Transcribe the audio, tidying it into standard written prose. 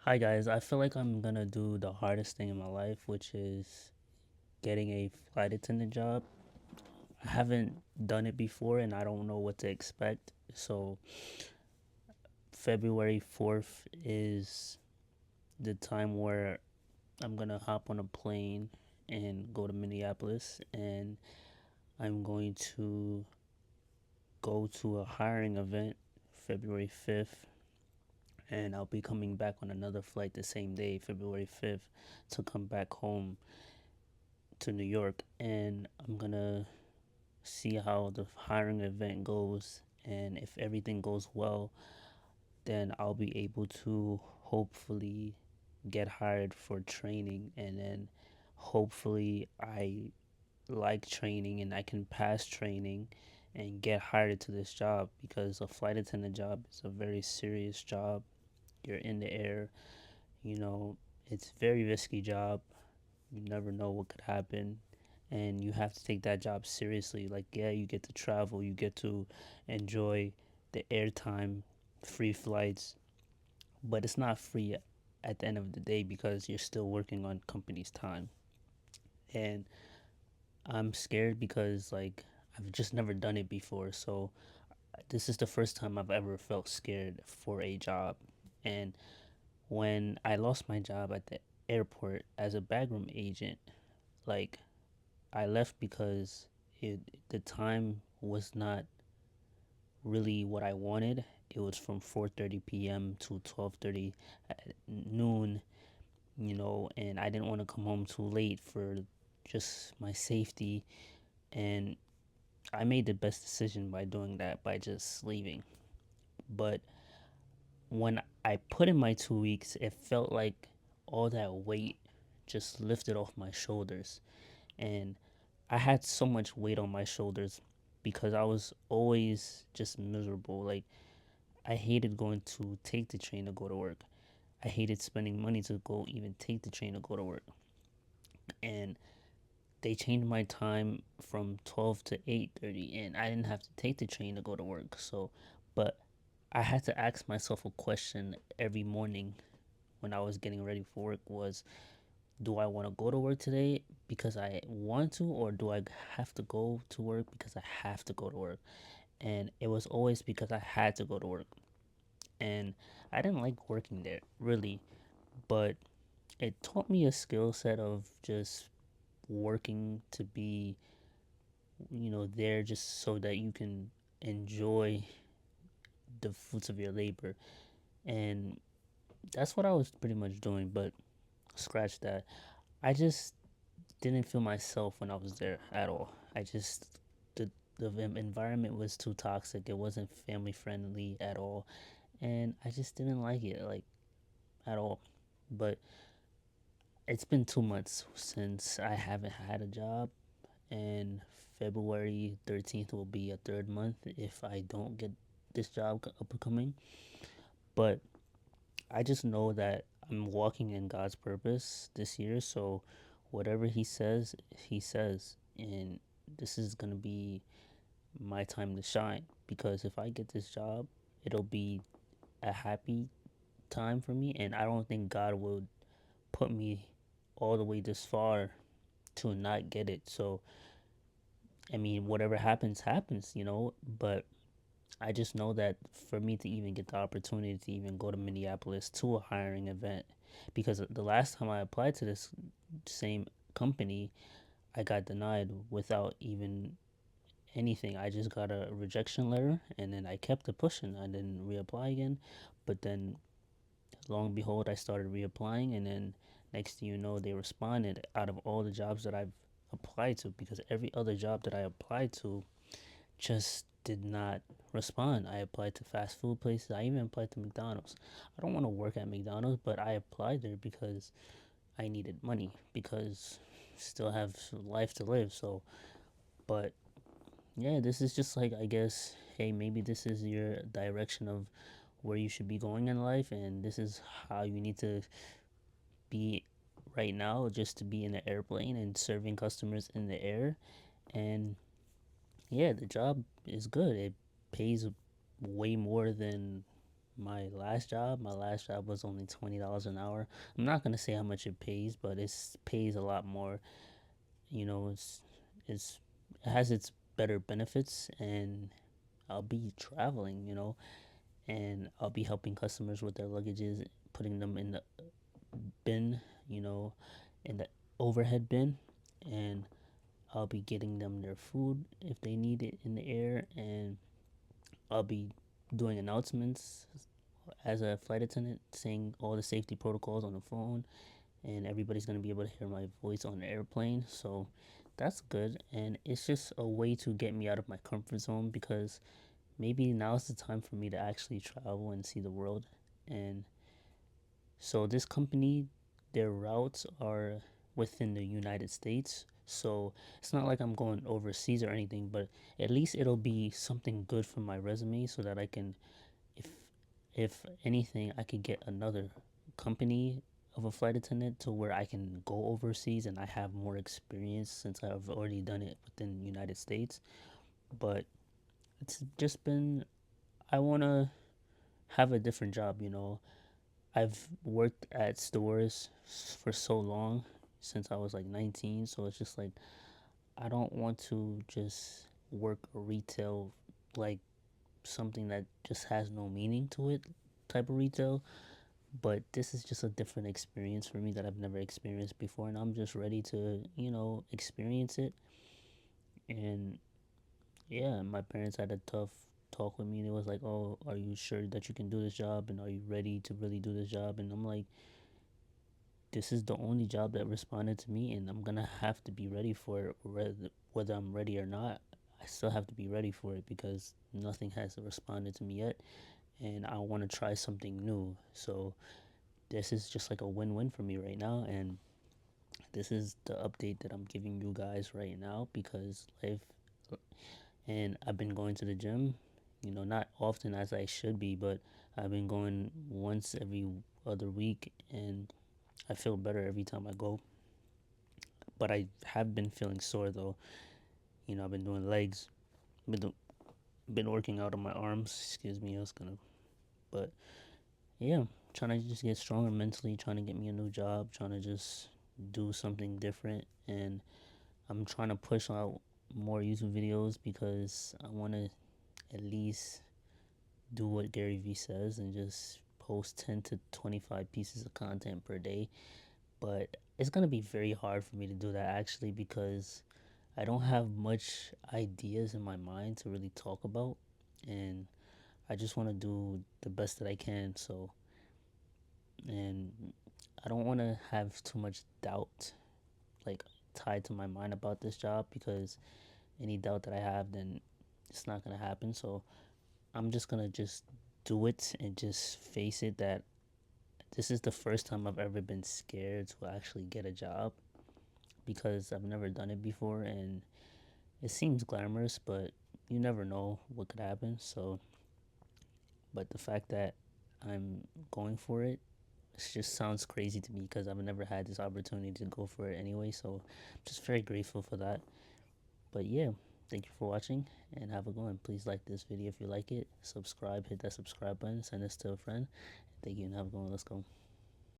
Hi guys, I feel like I'm gonna do the hardest thing in my life, which is getting a flight attendant job. I haven't done it before and I don't know what to expect. So, February 4th is the time where I'm gonna hop on a plane and go to Minneapolis, and I'm going to go to a hiring event February 5th, and I'll be coming back on another flight the same day, February 5th, to come back home to New York, and I'm gonna see how the hiring event goes. And if everything goes well, then I'll be able to hopefully get hired for training. And then hopefully I like training and I can pass training and get hired to this job, because a flight attendant job is a very serious job. You're in the air, you know, it's a very risky job. You never know what could happen, and you have to take that job seriously. Like, yeah, you get to travel, you get to enjoy the airtime, free flights, but it's not free at the end of the day because you're still working on company's time. And I'm scared because, like, I've just never done it before. So this is the first time I've ever felt scared for a job. And when I lost my job at the airport as a backroom agent, like, I left because the time was not really what I wanted. It was from 4:30 p.m. to 12:30 at noon, and I didn't want to come home too late for just my safety. And I made the best decision by doing that, by just leaving. But when I put in my 2 weeks, it felt like all that weight just lifted off my shoulders. And I had so much weight on my shoulders because I was always just miserable. Like, I hated going to take the train to go to work. I hated spending money to go even take the train to go to work. And they changed my time from 12 to 8:30, and I didn't have to take the train to go to work. So, but I had to ask myself a question every morning when I was getting ready for work: was, do I want to go to work today because I want to, or do I have to go to work because I have to go to work? And it was always because I had to go to work. And I didn't like working there, really, but it taught me a skill set of just working to be, there just so that you can enjoy the fruits of your labor. And that's what I was pretty much doing, but scratch that. I just didn't feel myself when I was there at all. The environment was too toxic. It wasn't family friendly at all, and I just didn't like it, like, at all. But it's been 2 months since I haven't had a job, and February 13th will be a third month if I don't get this job up and coming. But I just know that I'm walking in God's purpose this year, so whatever He says, and this is gonna be my time to shine. Because if I get this job, it'll be a happy time for me, and I don't think God will put me all the way this far to not get it. So, I mean, whatever happens, happens, but I just know that for me to even get the opportunity to even go to Minneapolis to a hiring event, because the last time I applied to this same company, I got denied without even anything. I just got a rejection letter, and then I kept it pushing. I didn't reapply again, but then lo and behold, I started reapplying, and then next thing you know, they responded out of all the jobs that I've applied to, because every other job that I applied to just did not respond. I applied to fast food places. I even applied to McDonald's. I don't want to work at McDonald's, but I applied there because I needed money, because still have life to live. So, but yeah, this is just like, I guess, hey, maybe this is your direction of where you should be going in life, and this is how you need to be right now, just to be in the airplane and serving customers in the air. And yeah, the job is good. It pays way more than my last job was only $20 an hour. I'm not gonna say how much it pays, but it pays a lot more. You know, it's it has its better benefits, and I'll be traveling. And I'll be helping customers with their luggages, putting them in the bin. You know, in the overhead bin, and I'll be getting them their food if they need it in the air, and I'll be doing announcements as a flight attendant, saying all the safety protocols on the phone, and everybody's gonna be able to hear my voice on the airplane. So that's good, and it's just a way to get me out of my comfort zone because maybe now's the time for me to actually travel and see the world. And so this company, their routes are within the United States. So it's not like I'm going overseas or anything, but at least it'll be something good for my resume so that I can, if if anything, I could get another company of a flight attendant to where I can go overseas and I have more experience since I've already done it within the United States. But it's just been, I want to have a different job. I've worked at stores for so long since I was like 19, so it's just like I don't want to just work retail, like something that just has no meaning to it type of retail. But this is just a different experience for me that I've never experienced before, and I'm just ready to experience it. And yeah, my parents had a tough talk with me. They was like, "Oh, are you sure that you can do this job, and are you ready to really do this job?" And I'm like, this is the only job that responded to me, and I'm gonna have to be ready for it, whether I'm ready or not. I still have to be ready for it because nothing has responded to me yet, and I want to try something new. So this is just like a win-win for me right now, and this is the update that I'm giving you guys right now because life. And I've been going to the gym, not often as I should be, but I've been going once every other week, and I feel better every time I go. But I have been feeling sore though. I've been doing legs, been do- been working out on my arms. Excuse me, I was gonna. But yeah, trying to just get stronger mentally, trying to get me a new job, trying to just do something different, and I'm trying to push out more YouTube videos because I want to at least do what Gary Vee says and just post 10 to 25 pieces of content per day. But it's going to be very hard for me to do that actually because I don't have much ideas in my mind to really talk about, and I just want to do the best that I can. So, and I don't want to have too much doubt like tied to my mind about this job because any doubt that I have, then it's not going to happen. So, I'm just going to just do it and just face it that this is the first time I've ever been scared to actually get a job because I've never done it before, and it seems glamorous, but you never know what could happen. So, but the fact that I'm going for it just sounds crazy to me because I've never had this opportunity to go for it anyway. So, I'm just very grateful for that. But yeah, thank you for watching and have a good one. Please like this video if you like it. Subscribe, hit that subscribe button, send this to a friend. Thank you and have a good one. Let's go.